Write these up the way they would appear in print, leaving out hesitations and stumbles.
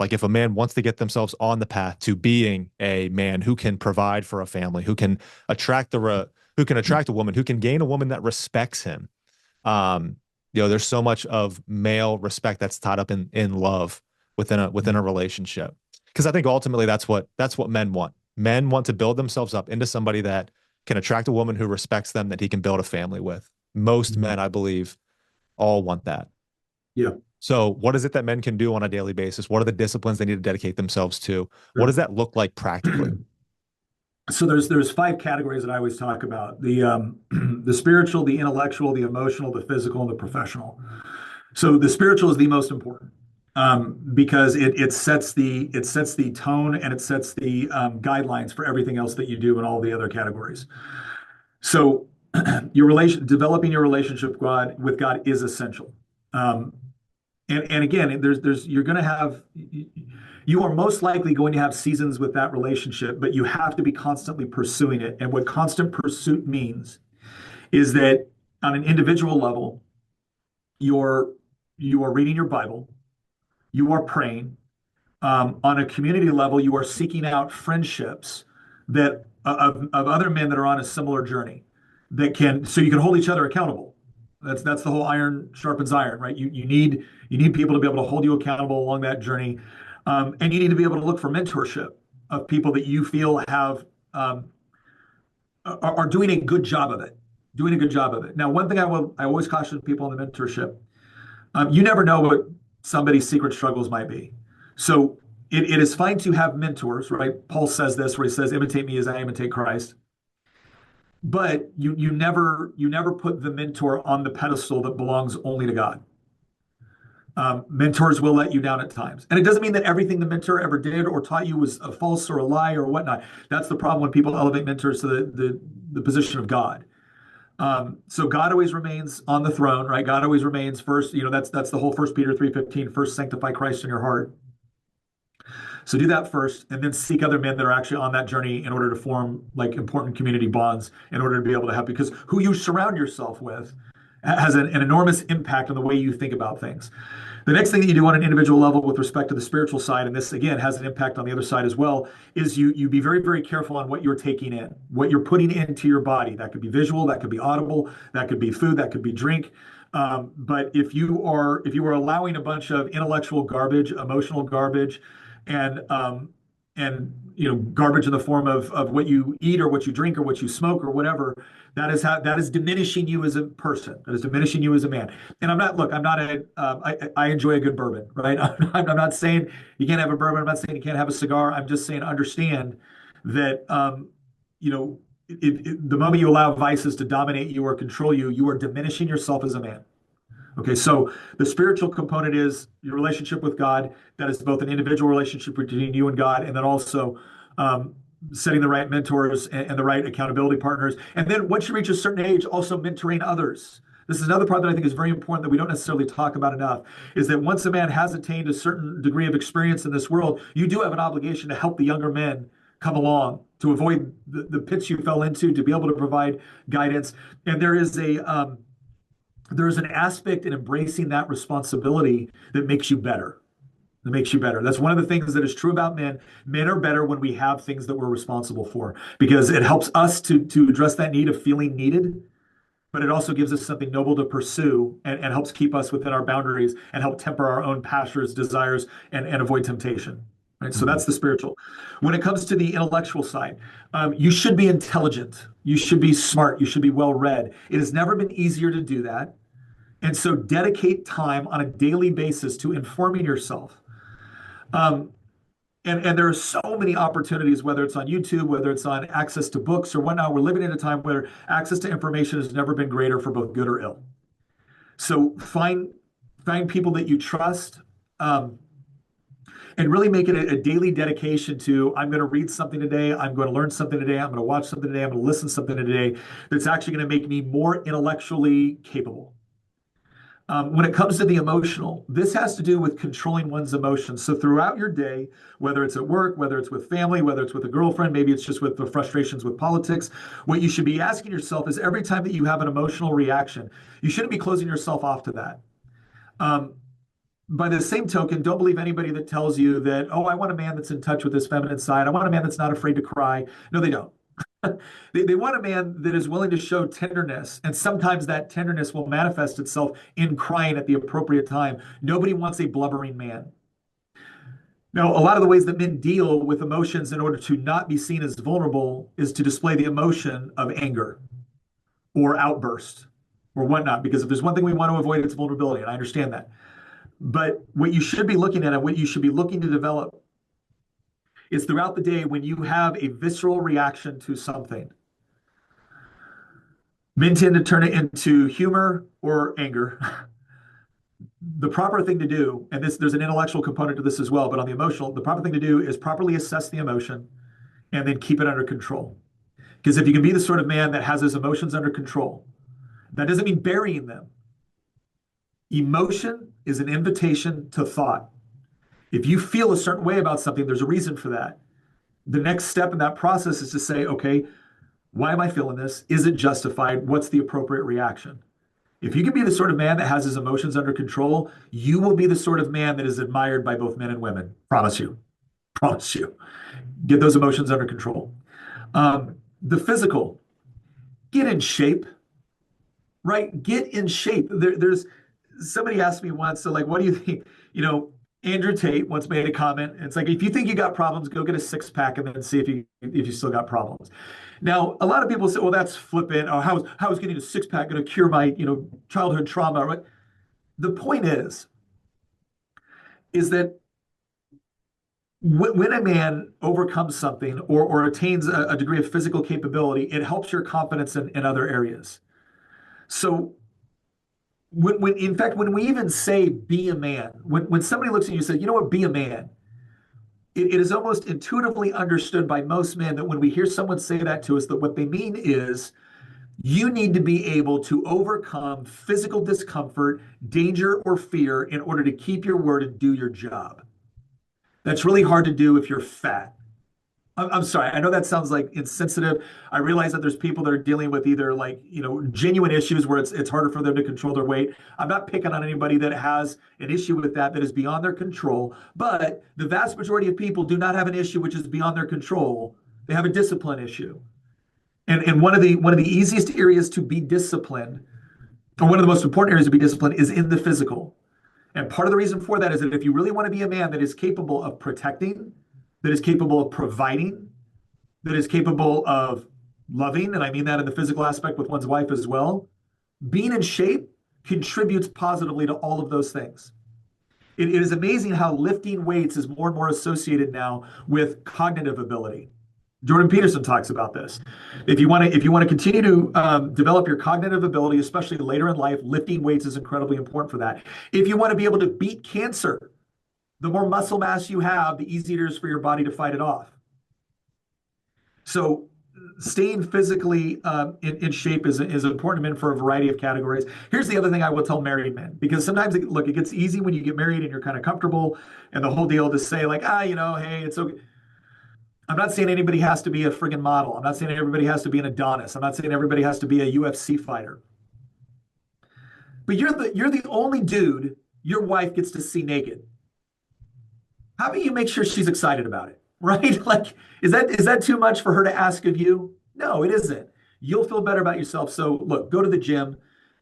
Like if a man wants to get themselves on the path to being a man who can provide for a family, who can who can attract a woman, who can gain a woman that respects him. Um, there's so much of male respect that's tied up in love within a relationship. Because I think ultimately that's what men want. Men want to build themselves up into somebody that can attract a woman who respects them, that he can build a family with. Most Mhm. men, I believe, all want that. Yeah, So, what is it that men can do on a daily basis? What are the disciplines they need to dedicate themselves to? What does sure. that look like practically? So there's five categories that I always talk about: the the spiritual, the intellectual, the emotional, the physical, and the professional. So the spiritual is the most important because it sets the tone and it sets the guidelines for everything else that you do in all the other categories. So developing your relationship with God is essential. Um, and again, you're going to have, you are most likely going to have seasons with that relationship, but you have to be constantly pursuing it. And what constant pursuit means is that on an individual level, you're you are reading your Bible, you are praying. On a community level, you are seeking out friendships that of other men that are on a similar journey that can so you can hold each other accountable. That's the whole iron sharpens iron, right? You need people to be able to hold you accountable along that journey, and you need to be able to look for mentorship of people that you feel have are doing a good job of it, doing a good job of it. Now, one thing I always caution people in the mentorship, you never know what somebody's secret struggles might be. So it is fine to have mentors, right? Paul says this where he says, imitate me as I imitate Christ. But you never put the mentor on the pedestal that belongs only to God. Mentors will let you down at times. And it doesn't mean that everything the mentor ever did or taught you was a false or a lie or whatnot. That's the problem when people elevate mentors to the position of God. So God always remains on the throne, right? God always remains first. That's the whole First Peter 3:15. First, sanctify Christ in your heart. So do that first, and then seek other men that are actually on that journey in order to form like important community bonds in order to be able to help. Because who you surround yourself with has an enormous impact on the way you think about things. The next thing that you do on an individual level with respect to the spiritual side, and this again has an impact on the other side as well, is you be very, very careful on what you're taking in, what you're putting into your body. That could be visual, that could be audible, that could be food, that could be drink. But if you are allowing a bunch of intellectual garbage, emotional garbage, and garbage in the form of what you eat or what you drink or what you smoke or whatever, that is diminishing you as a person. That is diminishing you as a man. And I'm not I enjoy a good bourbon, right? I'm not saying you can't have a bourbon. I'm not saying you can't have a cigar. I'm just saying understand that, you know, the moment you allow vices to dominate you or control you, you are diminishing yourself as a man. Okay, so the spiritual component is your relationship with God. That is both an individual relationship between you and God, and then also um, setting the right mentors and the right accountability partners. And then once you reach a certain age, also mentoring others. This is another part that I think is very important that we don't necessarily talk about enough, is that once a man has attained a certain degree of experience in this world, you do have an obligation to help the younger men come along to avoid the pits you fell into, to be able to provide guidance. And there's an aspect in embracing that responsibility that makes you better. That makes you better. That's one of the things that is true about men. Men are better when we have things that we're responsible for because it helps us to address that need of feeling needed, but it also gives us something noble to pursue and helps keep us within our boundaries and help temper our own passions, desires, and avoid temptation. Right. So Mhm. that's the spiritual. When it comes to the intellectual side, you should be intelligent. You should be smart. You should be well read. It has never been easier to do that. And so dedicate time on a daily basis to informing yourself. Um, and there are so many opportunities, whether it's on YouTube, whether it's on access to books or whatnot. We're living in a time where access to information has never been greater for both good or ill. So find people that you trust, um, and really make it a daily dedication to I'm going to read something today, I'm going to learn something today, I'm going to watch something today, I'm going to listen to something today that's actually going to make me more intellectually capable. When it comes to the emotional, this has to do with controlling one's emotions. So throughout your day, whether it's at work, whether it's with family, whether it's with a girlfriend, maybe it's just with the frustrations with politics, what you should be asking yourself is every time that you have an emotional reaction, you shouldn't be closing yourself off to that. Um, by the same token, don't believe anybody that tells you that, oh, I want a man that's in touch with his feminine side. I want a man that's not afraid to cry. No, they don't. They want a man that is willing to show tenderness, and sometimes that tenderness will manifest itself in crying at the appropriate time. Nobody wants a blubbering man. Now, a lot of the ways that men deal with emotions in order to not be seen as vulnerable is to display the emotion of anger or outburst or whatnot, because if there's one thing we want to avoid, it's vulnerability, and I understand that. But what you should be looking at and what you should be looking to develop is throughout the day when you have a visceral reaction to something. Men tend to turn it into humor or anger. The proper thing to do, and there's an intellectual component to this as well, but on the emotional, the proper thing to do is properly assess the emotion and then keep it under control. Because if you can be the sort of man that has his emotions under control, that doesn't mean burying them. Emotion is an invitation to thought. If you feel a certain way about something, there's a reason for that. The next step in that process is to say, okay, why am I feeling this? Is it justified? What's the appropriate reaction? If you can be the sort of man that has his emotions under control, you will be the sort of man that is admired by both men and women. Promise you. Promise you. Get those emotions under control. The physical, get in shape, right? Get in shape. There's somebody asked me once, so like, what do you think? Andrew Tate once made a comment. It's like, if you think you got problems, go get a six pack and then see if you still got problems. Now, a lot of people say, well, that's flippant. Or how is getting a six pack going to cure my, childhood trauma? Right? The point is that when a man overcomes something or attains a degree of physical capability, it helps your confidence in other areas. So in fact, when we even say be a man, when somebody looks at you and says, you know what, be a man, it is almost intuitively understood by most men that when we hear someone say that to us, that what they mean is you need to be able to overcome physical discomfort, danger, or fear in order to keep your word and do your job. That's really hard to do if you're fat. I'm sorry. I know that sounds like insensitive. I realize that there's people that are dealing with either genuine issues where it's harder for them to control their weight. I'm not picking on anybody that has an issue with that is beyond their control. But the vast majority of people do not have an issue which is beyond their control. They have a discipline issue. And one of the easiest areas to be disciplined, or one of the most important areas to be disciplined, is in the physical. And part of the reason for that is that if you really want to be a man that is capable of protecting, that is capable of providing, that is capable of loving, and I mean that in the physical aspect with one's wife as well, being in shape contributes positively to all of those things. It is amazing how lifting weights is more and more associated now with cognitive ability. Jordan Peterson talks about this. If you want to continue to develop your cognitive ability, especially later in life, lifting weights is incredibly important for that. If you want to be able to beat cancer, the more muscle mass you have, the easier it is for your body to fight it off. So staying physically in shape is important to men for a variety of categories. Here's the other thing I will tell married men, because sometimes, it gets easy when you get married and you're kind of comfortable and the whole deal to say like, hey, it's okay. I'm not saying anybody has to be a friggin' model. I'm not saying everybody has to be an Adonis. I'm not saying everybody has to be a UFC fighter. But you're the only dude your wife gets to see naked. How about you make sure she's excited about it, right? Like, is that too much for her to ask of you? No, it isn't. You'll feel better about yourself. So look, go to the gym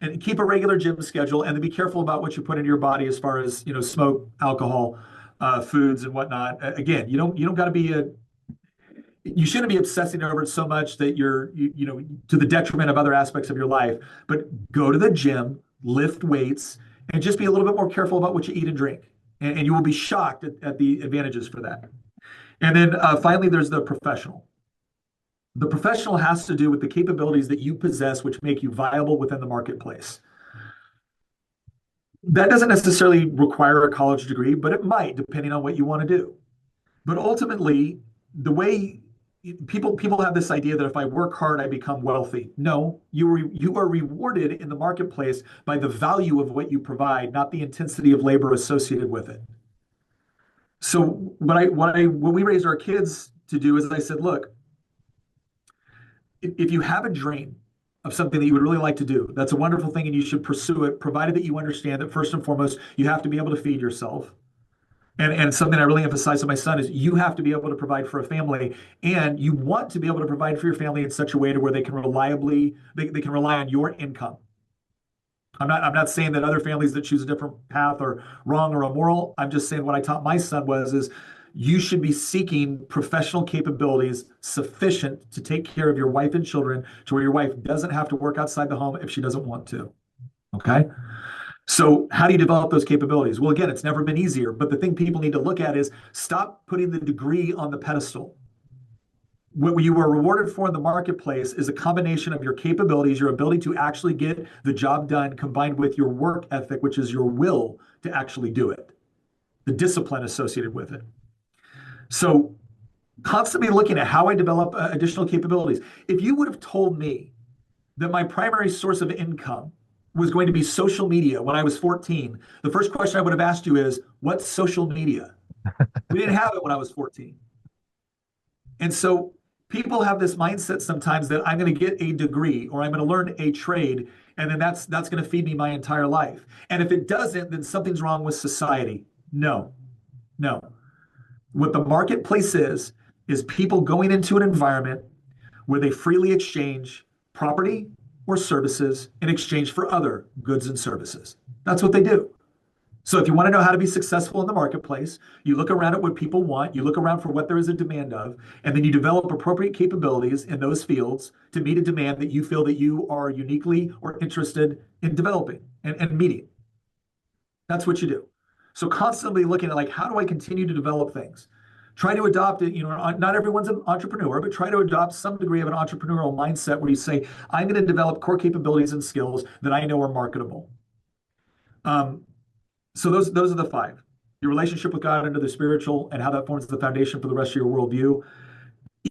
and keep a regular gym schedule, and then be careful about what you put into your body as far as smoke, alcohol, foods, and whatnot. Again, you don't got to be you shouldn't be obsessing over it so much that you're to the detriment of other aspects of your life. But go to the gym, lift weights, and just be a little bit more careful about what you eat and drink. And you will be shocked at the advantages for that. And then finally, there's the professional. The professional has to do with the capabilities that you possess, which make you viable within the marketplace. That doesn't necessarily require a college degree, but it might, depending on what you want to do. But ultimately, the way people have this idea that if I work hard, I become wealthy. No, you are rewarded in the marketplace by the value of what you provide, not the intensity of labor associated with it. So what we raised our kids to do is I said, look, if you have a dream of something that you would really like to do, that's a wonderful thing and you should pursue it, provided that you understand that first and foremost, you have to be able to feed yourself. And something I really emphasize to my son is you have to be able to provide for a family, and you want to be able to provide for your family in such a way to where they can rely on your income. I'm not saying that other families that choose a different path are wrong or immoral. I'm just saying what I taught my son is you should be seeking professional capabilities sufficient to take care of your wife and children to where your wife doesn't have to work outside the home if she doesn't want to. Okay. So how do you develop those capabilities? Well, again, it's never been easier, but the thing people need to look at is stop putting the degree on the pedestal. What you were rewarded for in the marketplace is a combination of your capabilities, your ability to actually get the job done, combined with your work ethic, which is your will to actually do it, the discipline associated with it. So constantly looking at how I develop additional capabilities. If you would have told me that my primary source of income was going to be social media when I was 14, the first question I would have asked you is, what's social media? We didn't have it when I was 14. And so people have this mindset sometimes that I'm going to get a degree or I'm going to learn a trade, and then that's going to feed me my entire life. And if it doesn't, then something's wrong with society. No, no. What the marketplace is people going into an environment where they freely exchange property or services in exchange for other goods and services. That's what they do. So if you want to know how to be successful in the marketplace, you look around at what people want, you look around for what there is a demand of, and then you develop appropriate capabilities in those fields to meet a demand that you feel that you are uniquely or interested in developing and meeting. That's what you do. So constantly looking at like, how do I continue to develop things? Try to adopt it. Not everyone's an entrepreneur, but try to adopt some degree of an entrepreneurial mindset where you say, I'm going to develop core capabilities and skills that I know are marketable. So those are the five. Your relationship with God under the spiritual and how that forms the foundation for the rest of your worldview.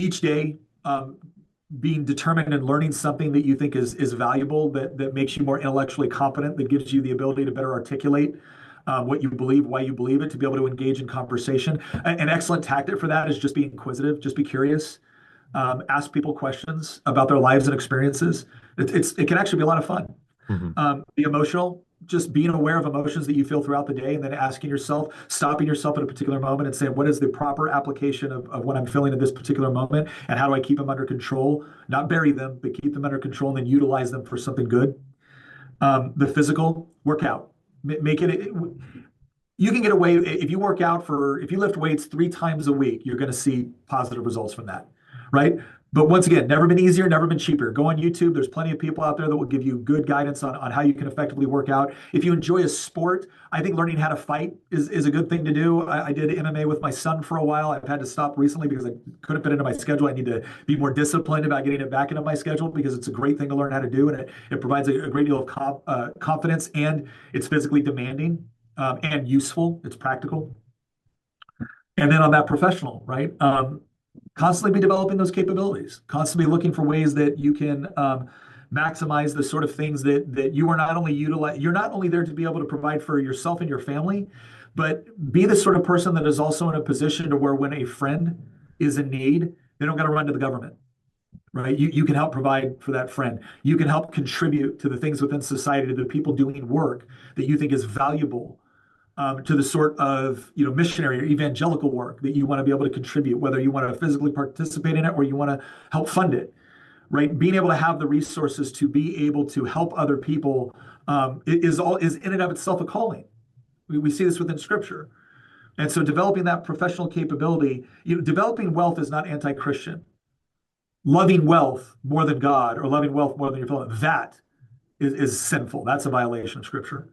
Each day, being determined and learning something that you think is valuable, that makes you more intellectually competent, that gives you the ability to better articulate what you believe, why you believe it, to be able to engage in conversation. An excellent tactic for that is just be inquisitive, just be curious, ask people questions about their lives and experiences. It can actually be a lot of fun. Be emotional, just being aware of emotions that you feel throughout the day, and then asking yourself, stopping yourself at a particular moment and saying, what is the proper application of what I'm feeling at this particular moment? And how do I keep them under control? Not bury them, but keep them under control and then utilize them for something good. The physical workout. Make it, you can get away if you if you lift weights 3 times a week, you're going to see positive results from that, right? But once again, never been easier, never been cheaper. Go on YouTube. There's plenty of people out there that will give you good guidance on how you can effectively work out. If you enjoy a sport, I think learning how to fight is a good thing to do. I did MMA with my son for a while. I've had to stop recently because I couldn't fit into my schedule. I need to be more disciplined about getting it back into my schedule because it's a great thing to learn how to do. And it provides a great deal of confidence, and it's physically demanding and useful. It's practical. And then on that professional, right? Constantly be developing those capabilities, constantly looking for ways that you can maximize the sort of things that you are not only you're not only there to be able to provide for yourself and your family, but be the sort of person that is also in a position to where when a friend is in need, they don't got to run to the government, right? You can help provide for that friend. You can help contribute to the things within society, to the people doing work that you think is valuable, to the sort of missionary or evangelical work that you want to be able to contribute, whether you want to physically participate in it or you want to help fund it, right? Being able to have the resources to be able to help other people is in and of itself a calling. We see this within Scripture, and so developing that professional capability, developing wealth is not anti-Christian. Loving wealth more than God or loving wealth more than your fellow, that is sinful. That's a violation of Scripture.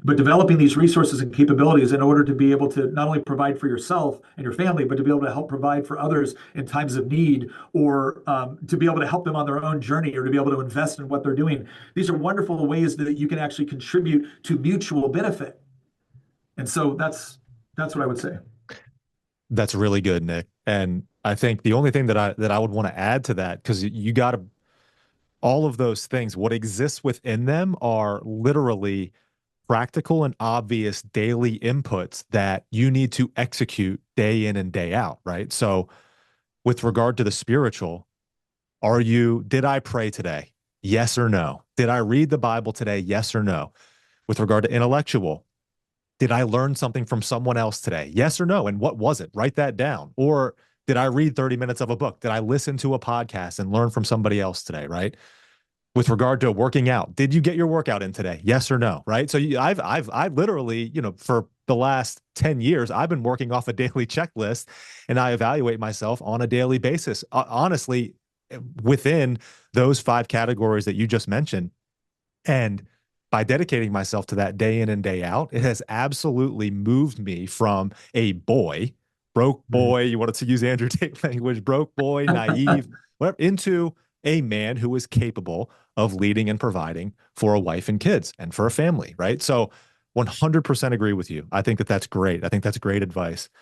But developing these resources and capabilities in order to be able to not only provide for yourself and your family, but to be able to help provide for others in times of need, or to be able to help them on their own journey, or to be able to invest in what they're doing. These are wonderful ways that you can actually contribute to mutual benefit. And so that's what I would say. That's really good, Nick. And I think the only thing that I would want to add to that, because you got to, all of those things, what exists within them are literally practical and obvious daily inputs that you need to execute day in and day out, right? So with regard to the spiritual, did I pray today? Yes or no? Did I read the Bible today? Yes or no? With regard to intellectual, did I learn something from someone else today? Yes or no? And what was it? Write that down. Or did I read 30 minutes of a book? Did I listen to a podcast and learn from somebody else today? Right. With regard to working out, did you get your workout in today? Yes or no? Right. So I literally, for the last 10 years, I've been working off a daily checklist and I evaluate myself on a daily basis. Honestly, within those five categories that you just mentioned. And by dedicating myself to that day in and day out, it has absolutely moved me from a boy, broke boy, you wanted to use Andrew Tate language, broke boy, naive, whatever, into a man who is capable of leading and providing for a wife and kids and for a family, right? So 100% agree with you. I think that that's great. I think that's great advice.